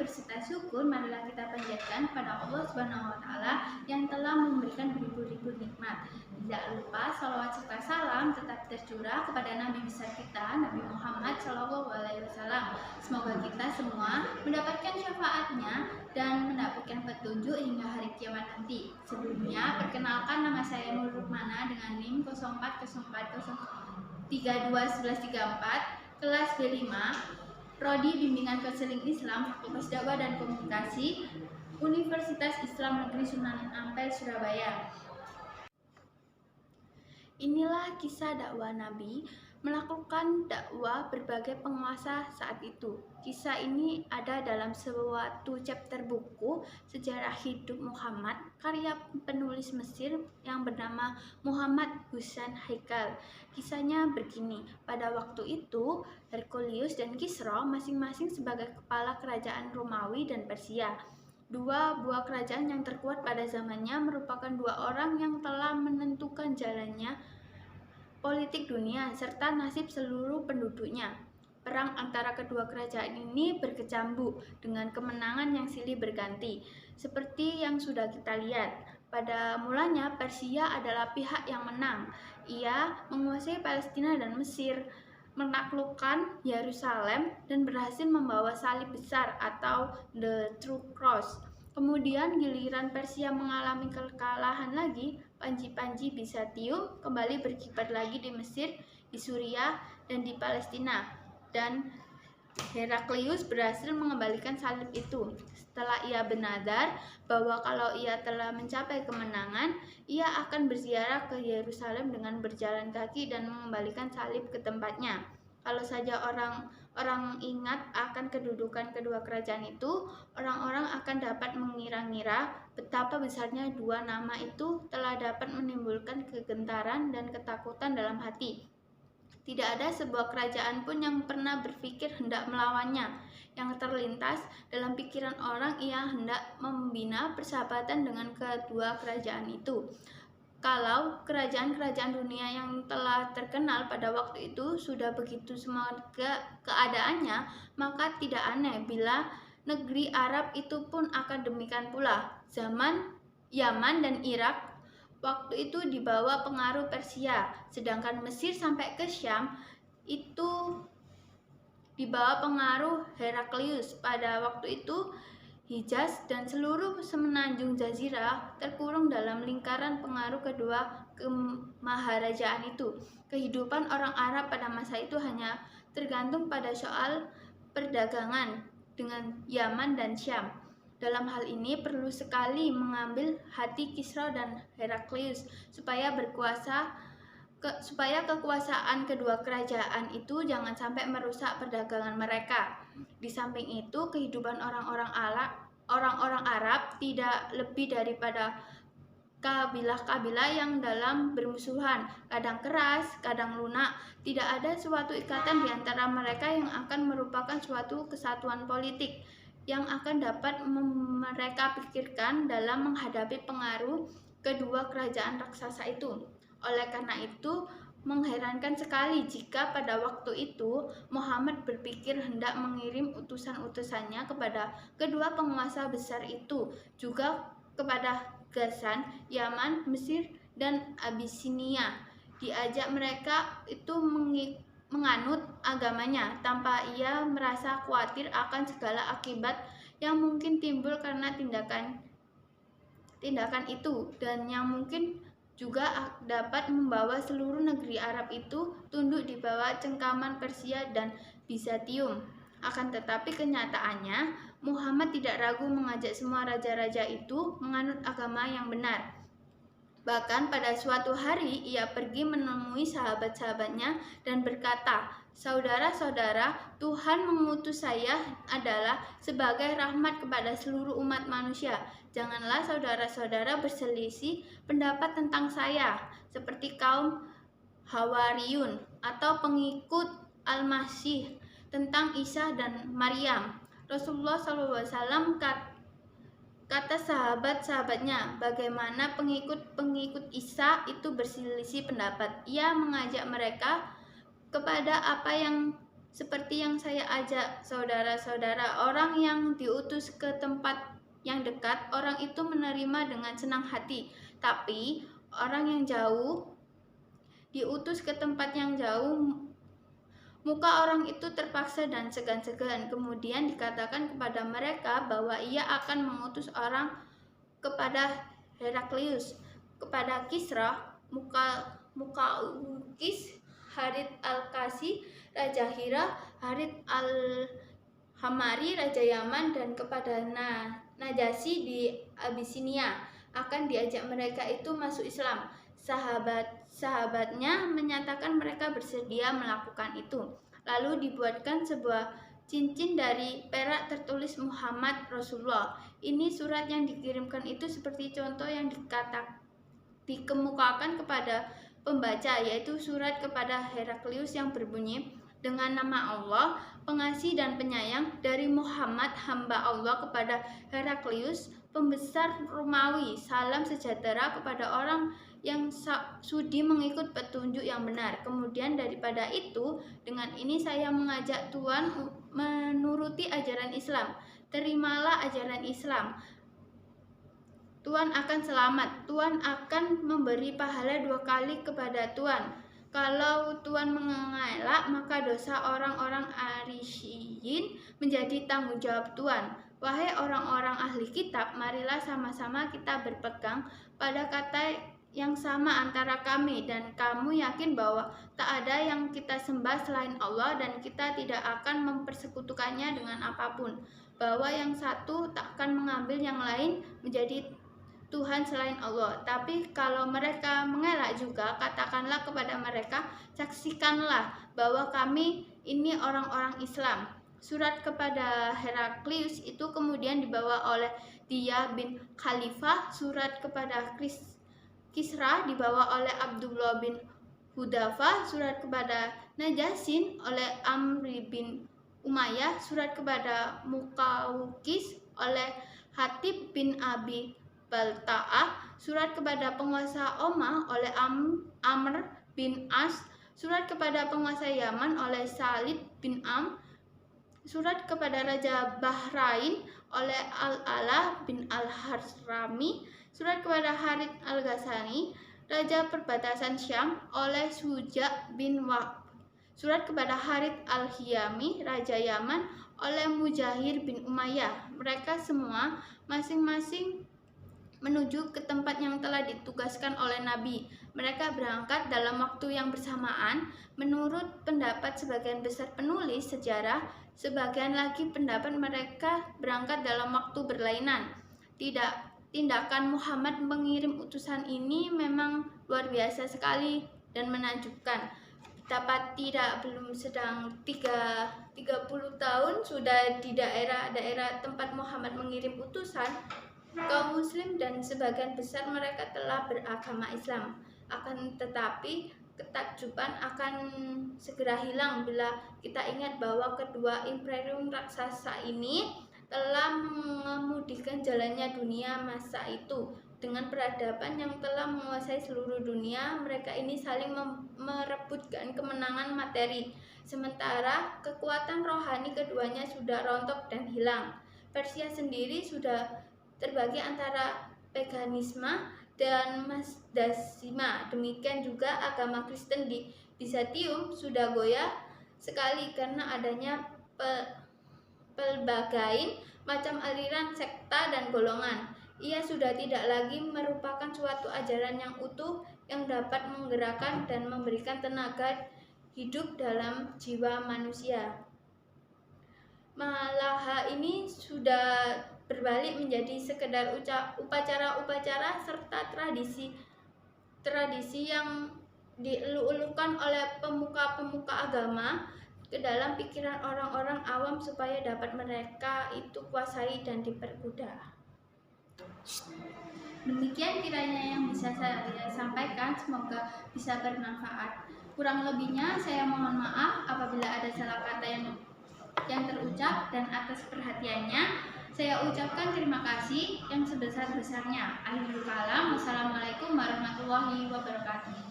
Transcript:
berserta syukur marilah kita panjatkan kepada Allah Subhanahu wa taala yang telah memberikan beribu-ribu nikmat. Tidak lupa salawat serta salam tetap tercurah kepada Nabi besar kita, Nabi Muhammad SAW. Semoga kita semua mendapatkan syafaatnya dan mendapatkan petunjuk hingga hari kiamat nanti. Sebelumnya, perkenalkan nama saya Nur Rukmana dengan NIM 0404032134, kelas B5, Prodi Bimbingan Konseling Islam, Fakultas Dakwah dan Komunikasi, Universitas Islam Negeri Sunan Ampel, Surabaya. Inilah kisah dakwah Nabi melakukan dakwah berbagai penguasa saat itu. Kisah ini ada dalam suatu chapter buku Sejarah Hidup Muhammad, karya penulis Mesir yang bernama Muhammad Husain Haikal. Kisahnya begini, pada waktu itu Herculius dan Kisra masing-masing sebagai kepala kerajaan Romawi dan Persia. Dua buah kerajaan yang terkuat pada zamannya merupakan dua orang yang telah menentukan jalannya politik dunia serta nasib seluruh penduduknya. Perang antara kedua kerajaan ini berkecamuk dengan kemenangan yang silih berganti. Seperti yang sudah kita lihat, pada mulanya Persia adalah pihak yang menang. Ia menguasai Palestina dan Mesir, menaklukkan Yerusalem dan berhasil membawa salib besar atau The True Cross. Kemudian giliran Persia mengalami kekalahan lagi, panji-panji Bizantium kembali berkibar lagi di Mesir, di Suriah, dan di Palestina. Dan Heraklius berhasil mengembalikan salib itu. Setelah ia bernadar bahwa kalau ia telah mencapai kemenangan, ia akan berziarah ke Yerusalem dengan berjalan kaki dan mengembalikan salib ke tempatnya. Kalau saja orang ingat akan kedudukan kedua kerajaan itu, orang-orang akan dapat mengira-ngira betapa besarnya dua nama itu telah dapat menimbulkan kegentaran dan ketakutan dalam hati. Tidak ada sebuah kerajaan pun yang pernah berpikir hendak melawannya. Yang terlintas dalam pikiran orang ia hendak membina persahabatan dengan kedua kerajaan itu. Kalau kerajaan-kerajaan dunia yang telah terkenal pada waktu itu sudah begitu semoga keadaannya, maka tidak aneh bila negeri Arab itu pun akan demikian pula. Zaman Yaman dan Irak waktu itu di bawah pengaruh Persia, sedangkan Mesir sampai ke Syam itu di bawah pengaruh Heraklius. Pada waktu itu Hijaz dan seluruh semenanjung Jazirah terkurung dalam lingkaran pengaruh kedua kemaharajaan itu. Kehidupan orang Arab pada masa itu hanya tergantung pada soal perdagangan dengan Yaman dan Syam. Dalam hal ini perlu sekali mengambil hati Kisra dan Heraklius supaya kekuasaan kedua kerajaan itu jangan sampai merusak perdagangan mereka. Di samping itu, kehidupan orang-orang Arab tidak lebih daripada kabilah-kabilah yang dalam bermusuhan, kadang keras, kadang lunak. Tidak ada suatu ikatan di antara mereka yang akan merupakan suatu kesatuan politik yang akan dapat mereka pikirkan dalam menghadapi pengaruh kedua kerajaan raksasa itu. Oleh karena itu, mengherankan sekali jika pada waktu itu Muhammad berpikir hendak mengirim utusan-utusannya kepada kedua penguasa besar itu, juga kepada Ghassan, Yaman, Mesir, dan Abyssinia. Diajak mereka itu menganut agamanya tanpa ia merasa khawatir akan segala akibat yang mungkin timbul karena tindakan itu, dan yang mungkin juga dapat membawa seluruh negeri Arab itu tunduk di bawah cengkaman Persia dan Bizantium. Akan tetapi kenyataannya Muhammad tidak ragu mengajak semua raja-raja itu menganut agama yang benar. Bahkan pada suatu hari ia pergi menemui sahabat-sahabatnya dan berkata, "Saudara-saudara, Tuhan mengutus saya adalah sebagai rahmat kepada seluruh umat manusia. Janganlah saudara-saudara berselisih pendapat tentang saya, seperti kaum Hawariyun atau pengikut Al-Masih tentang Isa dan Maryam." Rasulullah SAW kata sahabat-sahabatnya, bagaimana pengikut-pengikut Isa itu berselisih pendapat. Ia mengajak mereka kepada apa yang Seperti yang saya ajak saudara-saudara, orang yang diutus ke tempat yang dekat, orang itu menerima dengan senang hati. Tapi orang yang jauh, diutus ke tempat yang jauh, muka orang itu terpaksa dan segan-segan. Kemudian dikatakan kepada mereka bahwa ia akan mengutus orang kepada Heraklius, kepada Kisra, Mukaukis, Harith al-Kasi, Raja Hira, Harith al-Hamari, Raja Yaman, dan kepada Najasyi di Abisinia. Akan diajak mereka itu masuk Islam. Sahabat-sahabatnya menyatakan mereka bersedia melakukan itu. Lalu dibuatkan sebuah cincin dari perak tertulis Muhammad Rasulullah. Ini surat yang dikirimkan itu seperti contoh yang dikemukakan kepada pembaca, yaitu surat kepada Heraklius yang berbunyi, dengan nama Allah, pengasih dan penyayang, dari Muhammad hamba Allah kepada Heraklius, pembesar Romawi. Salam sejahtera kepada orang yang sudi mengikut petunjuk yang benar. Kemudian daripada itu, dengan ini saya mengajak Tuhan menuruti ajaran Islam. Terimalah ajaran Islam. Tuhan akan selamat. Tuhan akan memberi pahala 2 kali kepada Tuhan. Kalau Tuhan mengelak, maka dosa orang-orang Arisyiyin menjadi tanggung jawab Tuhan. Wahai orang-orang ahli kitab, marilah sama-sama kita berpegang pada kata yang sama antara kami dan kamu, yakin bahwa tak ada yang kita sembah selain Allah dan kita tidak akan mempersekutukannya dengan apapun, bahwa yang satu tak akan mengambil yang lain menjadi Tuhan selain Allah. Tapi kalau mereka mengelak juga, katakanlah kepada mereka, saksikanlah bahwa kami ini orang-orang Islam. Surat kepada Heraklius itu kemudian dibawa oleh Diyah bin Khalifah. Surat kepada Kisra dibawa oleh Abdullah bin Hudafa. Surat kepada Najasyi oleh Amri bin Umayyah. Surat kepada Mukaukis oleh Hatib bin Abi Balta'ah. Surat kepada penguasa Omah oleh Amr bin As. Surat kepada penguasa Yaman oleh Salid bin Am. Surat kepada Raja Bahrain oleh Al-Ala bin Al-Harsrami. Surat kepada Harith al-Ghasani, Raja perbatasan Syam, oleh Suja bin Wahb. Surat kepada Harith al-Hiyami, Raja Yaman, oleh Mujahir bin Umayyah. Mereka semua masing-masing menuju ke tempat yang telah ditugaskan oleh Nabi. Mereka berangkat dalam waktu yang bersamaan. Menurut pendapat sebagian besar penulis sejarah, sebagian lagi pendapat mereka berangkat dalam waktu berlainan. Tindakan Muhammad mengirim utusan ini memang luar biasa sekali dan menakjubkan. Dapat belum sedang 30 tahun sudah di daerah-daerah tempat Muhammad mengirim utusan, kaum muslim dan sebagian besar mereka telah beragama Islam. Akan tetapi ketakjuban akan segera hilang bila kita ingat bahwa kedua imperium raksasa ini telah mengemudikan jalannya dunia masa itu. Dengan peradaban yang telah menguasai seluruh dunia, mereka ini saling merebutkan kemenangan materi, sementara kekuatan rohani keduanya sudah rontok dan hilang. Persia sendiri sudah terbagi antara paganisme dan Mazdasima. Demikian juga agama Kristen di Bizantium sudah goyah sekali karena adanya pelbagai macam aliran, sekta, dan golongan. Ia sudah tidak lagi merupakan suatu ajaran yang utuh yang dapat menggerakkan dan memberikan tenaga hidup dalam jiwa manusia. Malah ini sudah berbalik menjadi sekedar upacara-upacara serta tradisi yang dieluk-elukan oleh pemuka-pemuka agama ke dalam pikiran orang-orang awam supaya dapat mereka itu kuasai dan dipermudah. Demikian kiranya yang bisa saya sampaikan, semoga bisa bermanfaat. Kurang lebihnya saya mohon maaf apabila ada salah kata yang terucap, dan atas perhatiannya saya ucapkan terima kasih yang sebesar-besarnya. Akhirul kalam, wassalamualaikum warahmatullahi wabarakatuh.